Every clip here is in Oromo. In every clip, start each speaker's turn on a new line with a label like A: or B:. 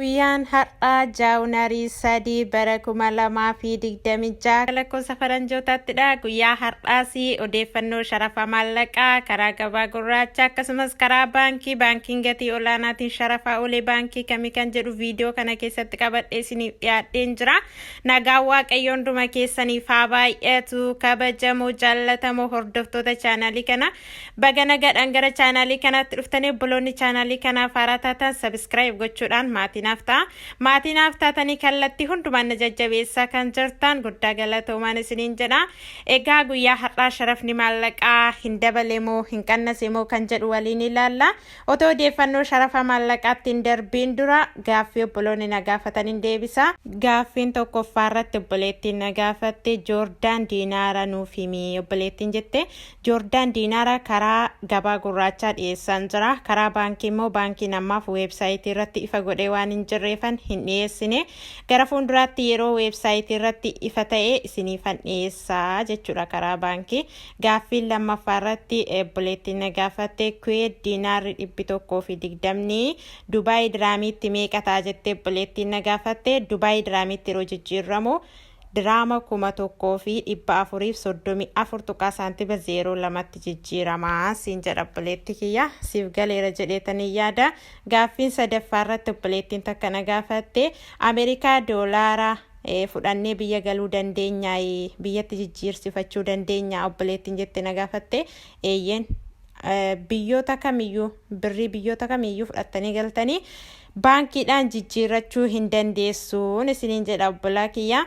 A: Guyyaan har'aa Jaawunarii 3 bara 2026 lakkoofsa faranjootattidha. Guyyaa har'aas odeeffannoo sharafa maallaqaa karaa gabaa gurraacha akkasumas karaa baankiin gatii olaanaatiin sharafa olee baankii kamii kan jedhu viidiyoo kana keessatti qabadhee isiniif dhiyaadheen jira. Nagaan waaqayyoon hunduma keessaniif haa baay'atu. Kabajamoo jaallatamoo hordoftoota chaanaalii kana baga nagaan gara chaanaalii kanaatti dhuftanii obboloonni chaanaalii kanaaf haaraa taatan sabiskiraayib gochuudhaan maatiin haftaatanii kallattii hundumaan jajjabeessaa kan jirtan guddaa galatoomaan isiniin jedha. Egaa guyyaa har'aa sharafni maallaqaa hin dabale moo hin qannase moo kan jedhu waliin ilaalla. Otoo odeeffannoo sharafa maallaqaatti hin darbiin dura gaaffii obboloonni na gaafataniin deebisa. Gaaffiin tokkoffaa irratti obboleettiin na gaafatte Joordaan Diinaara nuuf himi obboleettiin jette. Joordaan Diinaara karaa gabaa gurraachaa dhiyeessan jira. Karaa baankii immoo baankiin ammaaf weebsaayitii irratti ifa godhee waan hin jirreefan hin dhiyeessine. Gara fuulduraatti yeroo weebsaayitii irratti ifa ta'ee isiniifan dhiyeessaa jechuudha karaa baankii. Gaaffiin lammaffaa irratti obboleettiin na gaafatte Kuweet Diinaarri 120 Dubaay Diraamiitti meeqa ta'a jettee obboleettiin na gaafatte. Dubaay Diraamiitti yeroo jijjiiramu Diraama 1434 tuqaa saantiba 02tti jijjiiramaa siin jedha obboleetti kiyya. Siif galeera jedheetanii yaada. Gaaffiin sadaffaa irratti obboleettiin takka na gaafatte Ameerikaa doolaara fudhannee biyya galuu dandeenya biyyatti jijjiirsifachuu dandeenya obboleettiin jette na gaafatte. Eeyyeen biyyoota kamiyyuu birrii biyyoota kamiyyuu fudhattanii galtanii baankiidhaan jijjiirrachuu hin dandeessuun isiniin jedha obbolaa kiyya.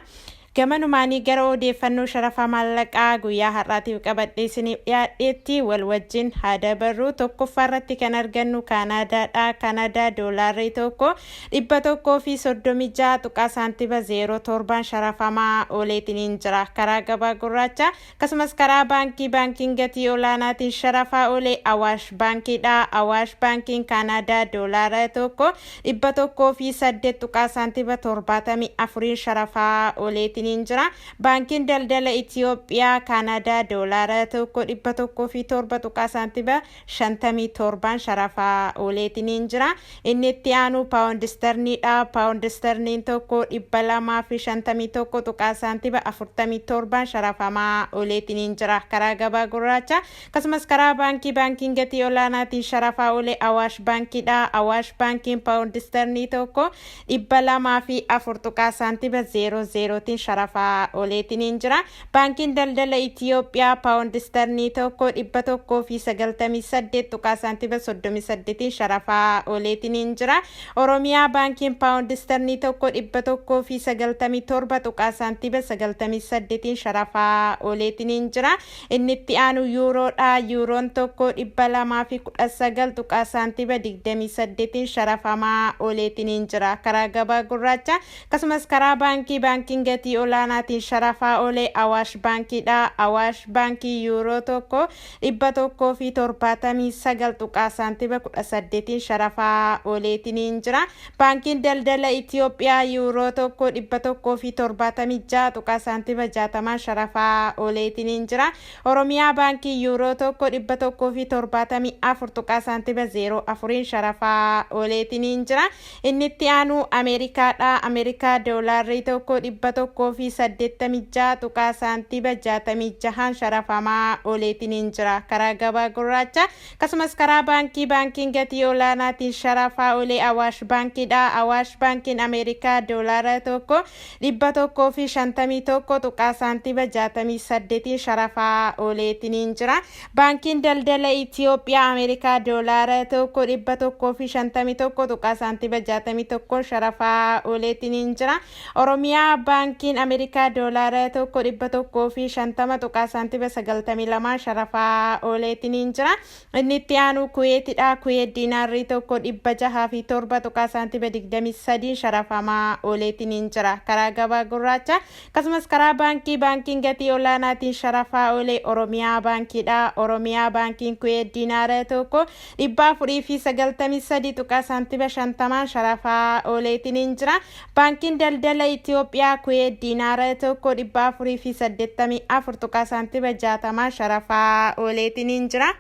A: Gamanumaanii gara odeeffannoo sharafa maallaqaa guyyaa har'aatiif qabadhee isiniif dhiyaadheetti wal wajjin haa dabarru. Tokkoffaa irratti kan argannu Kaanaadaadha. Kaanaadaa doolaarri tokko 136 tuqaa saantiba 07 sharafamaa ooleetiin jira karaa gabaa gurraacha. Akkasumas karaa baankiin gatii olaanaatiin sharafaa oolee Awaash baankiidha. Awaash baankiin Kaanaadaa doolaara tokko 108 tuqaa saantiba 74 sharafaa ooleetiin jira. Baankiin daldala Itoophiyaa Kaanadaa doolaara tokko 107 tuqaa saantiba 57 sharafaa ooleetiin jira. Inni itti aanu paawundi sterniidha. Paawundi sterniin tokko 251 tuqaa saantiba 47 sharafamaa ooleetiin jira karaa gabaa gurraacha. Akkasumas karaa baankiin gatii olaanaatiin sharafaa oolee Awaash baankiidha. Awaash baankiin paawundi sternii tokko 204 tuqaa saantiba 00tiin sharafaa ooleetiin jira. Baankiin daldala Itoophiyaa paawundi sternii tokko 198 tuqaa saantiba 38tiin sharafaa ooleetiin jira. Oromiyaa baankiin paawundi sternii tokko 197 tuqaa saantiba 98tiin sharafaa ooleetiin jira. Inni itti aanu yuuroodha. Yuuroon tokko 219 tuqaa saantiba 28tiin sharafamaa ooleetiin jira karaa gabaa gurraacha. Akkasumas karaa baankiin gatii olaanaatiin sharafaa oolee Awaash baankiidha. Awaash baankii yuuroo tokko 179 tuqaa saantiba 18tiin sharafaa ooleetiin jira. Baankiin daldala Itoophiyaa yuuroo tokko 176 tuqaa saantiba 60 sharafaa ooleetiin jira. Oromiyaa baankii yuuroo tokko 174 tuqaa saantiba 04 sharafaa ooleetiin jira. Inni itti aanu Ameerikaadha. Ameerikaa doolaarri tokko 186 tuqaa saantiba 66 sharafamaa ooleetiin jira karaa gabaa gurraacha. Akkasumas karaa baankiin gatii olaanaatiin sharafaa oolee Awaash baankiidha. Awaash baankiin Ameerikaa doolaara tokko 151 tuqaa saantiba 68 sharafaa ooleetiin jira. Baankiin daldala Itoophiyaa Ameerikaa doolaara tokko 151 tuqaa saantiba 61 sharafaa ooleetiin jira. Oromiyaa baankiin Ameerikaa doolaara tokko 150 tuqaa saantiba 92 sharafaa ooleetiin jira. Inni itti aanu Kuweetidha. Kuweet diinaarri tokko 607 tuqaa saantiba 23 sharafamaa ooleetiin jira karaa gabaa gurraacha. Akkasumas karaa baankiin gatii olaanaatiin sharafaa oolee Oromiyaa baankiidha. Oromiyaa baankiin Kuweet diinaara tokko 493 tuqaa saantiba 50 sharafaa ooleetiin jira. Baankiin daldala Itoophiyaa Kuweet diinaara tokko 484 tuqaa saantiba 60 sharafaa ooleetiin jira.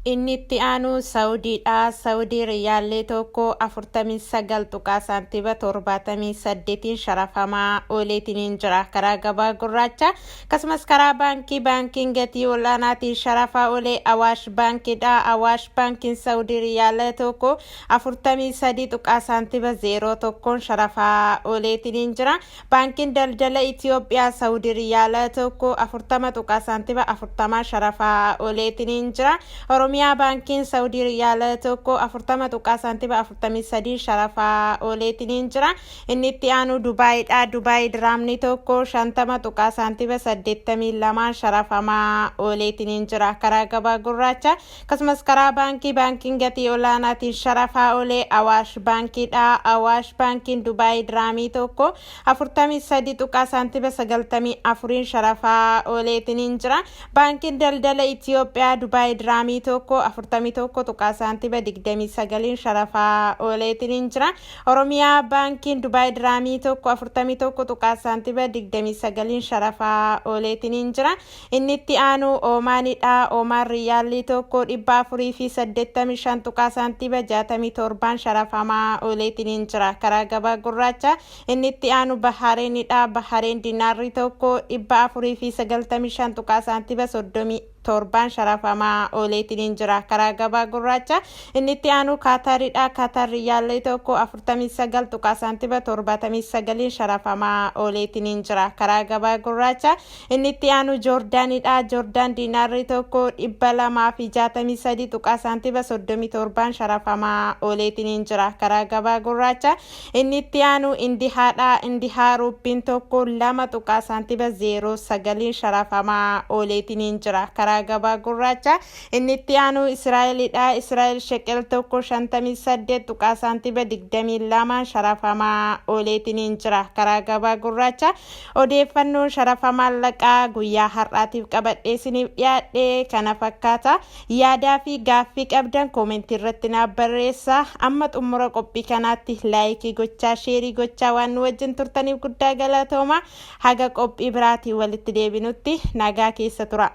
A: inni itti aanu Saawudiidha. Saawudii riyaallee tokko 49 tuqaa saantiba 78 sharafamaa ooleetiin jira karaa gabaa gurraacha. Akkasumas karaa baankiin gatii olaanaatiin sharafaa oolee Awaash baankiidha. Awaash baankiin Saawudii riyaallee tokko 43 tuqaa saantiba 01 sharafaa ooleetiin jira. Baankiin daldala Itoophiyaa Saawudii riyaallee tokko 40 tuqaa saantiba 40 sharafaa ooleetiin jira. Oromiyaa baankiin Saawudii riyaalaa tokko 40 tuqaa saantiba 43 sharafaa ooleetiin jira. Inni itti aanu Dubaayiidha. Dubaayii diraamni tokko 50 tuqaa saantiba 82 sharafamaa ooleetiin jira karaa gabaa gurraacha. Akkasumas karaa baankiin gatii olaanaatiin sharafaa oolee Awaash baankiidha. Awaash baankiin Dubaayii diraamii tokko 43 tuqaa saantiba 94 sharafaa ooleetiin jira. Baankiin daldala Itoophiyaa Dubaayii diraamii tokko 41 tuqaa saantiba 29 sharafaa ooleetiin jira. Oromiyaa baankiin Dubaayii diraamii tokko 41 tuqaa saantiba 29 sharafaa ooleetiin jira. Inni itti aanu Oomaanidha. Oomaan riyaalli tokko 485 tuqaa saantiba 67 sharafamaa ooleetiin jira karaa gabaa gurraacha. Inni itti aanu Bahareenidha. Bahareen dinaarri tokko 495 tuqaa saantiba 37 sharafamaa ooleetiin jira karaa gabaa gurraacha. Inni itti aanu Kaataridha. Kaatar riyaallee tokko 49 tuqaa saantiba 79 sharafamaa ooleetiin jira karaa gabaa gurraacha. Inni itti aanu Joordaanidha. Joordaan dinaarri tokko 263 tuqaa saantiba 37 sharafamaa ooleetiin jira karaa gabaa gurraacha. Inni itti aanu Indihaadha. Indihaa ruuppiin tokko 2 tuqaa saantiba 09 sharafamaa ooleetiin jira karaa gabaa gurraacha. Inni itti aanu Israa'elidha. Israa'el sheqel tokko 58 tuqaa saantiba 22 sharafamaa ooleetiin jira karaa gabaa gurraacha. Odeeffannoo sharafa maallaqaa guyyaa har'aatiif qabadhee isiniif dhiyaadhe kana fakkaata. Yaadaa fi gaaffii qabdan koomentii irratti naaf barreessaa. Amma xumura qophii kanaatti laayikii gochaa sheerii gochaa waan nu wajjin turtaniif guddaa galatooma. Haga qophii biraatiin walitti deebinutti nagaa keessa tura.